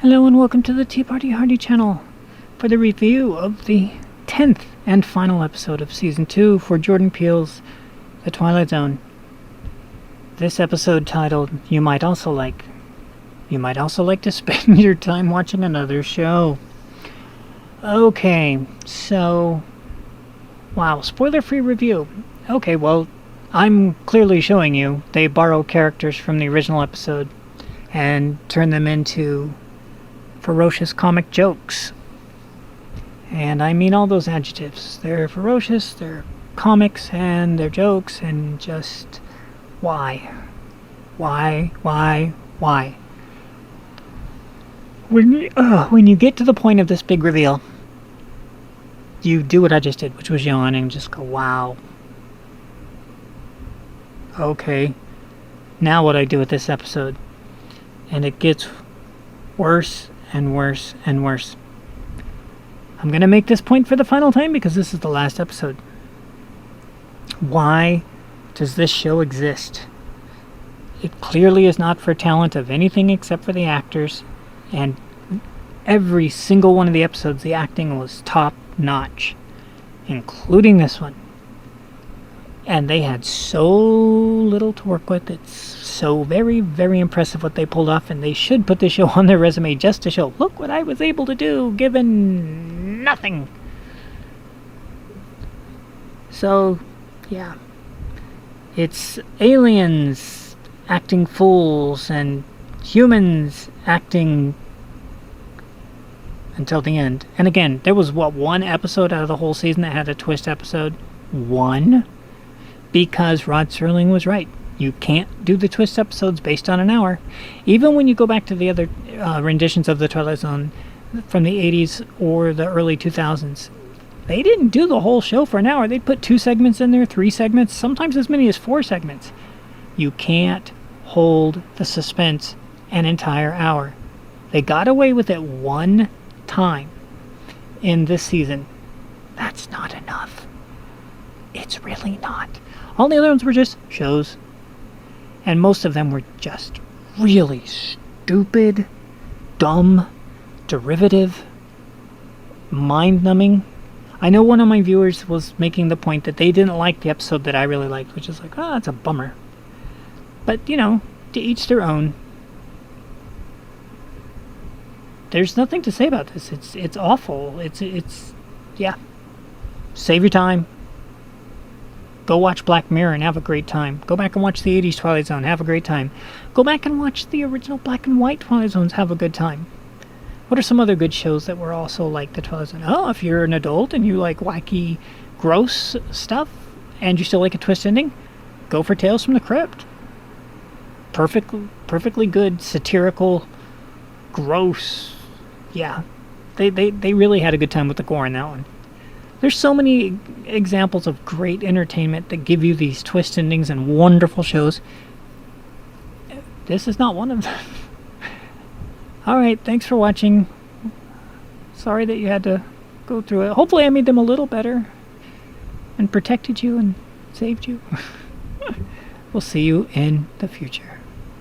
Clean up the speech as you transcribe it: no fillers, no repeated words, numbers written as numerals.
Hello and welcome to the Tea Party Hardy channel for the review of the 10th and final episode of Season 2 for Jordan Peele's The Twilight Zone. This episode titled, You Might Also Like to Spend Your Time Watching Another Show. Okay, so... Wow, spoiler-free review. Okay, well, I'm clearly showing you they borrow characters from the original episode and turn them into ferocious comic jokes. And I mean all those adjectives. They're ferocious, they're comics, and they're jokes, and just why? Why? When you get to the point of this big reveal, you do what I just did, which was yawn and just go, wow. Okay. Now what I do with this episode. And it gets worse and worse and worse. I'm going to make this point for the final time because this is the last episode. Why does this show exist? It clearly is not for talent of anything except for the actors, and every single one of the episodes the acting was top notch, including this one. And they had so little to work with. It's so very, very impressive what they pulled off, and they should put the show on their resume just to show, look what I was able to do given nothing. So, yeah. It's aliens acting fools and humans acting until the end. And again, there was, one episode out of the whole season that had a twist episode? One? Because Rod Serling was right. You can't do the twist episodes based on an hour. Even when you go back to the other renditions of The Twilight Zone from the 80s or the early 2000s, they didn't do the whole show for an hour. They'd put 2 segments in there, 3 segments, sometimes as many as 4 segments. You can't hold the suspense an entire hour. They got away with it one time in this season. That's not enough. It's really not. All the other ones were just shows. And most of them were just really stupid, dumb, derivative, mind-numbing. I know one of my viewers was making the point that they didn't like the episode that I really liked, which is like, oh, that's a bummer. But, you know, to each their own. There's nothing to say about this. It's awful. It's yeah. Save your time. Go watch Black Mirror and have a great time. Go back and watch the 80s Twilight Zone. Have a great time. Go back and watch the original black and white Twilight Zones. Have a good time. What are some other good shows that were also like the Twilight Zone? Oh, if you're an adult and you like wacky, gross stuff, and you still like a twist ending, go for Tales from the Crypt. Perfectly good, satirical, gross. Yeah. They really had a good time with the gore in that one. There's so many examples of great entertainment that give you these twist endings and wonderful shows. This is not one of them. Alright, thanks for watching. Sorry that you had to go through it. Hopefully I made them a little better and protected you and saved you. We'll see you in the future.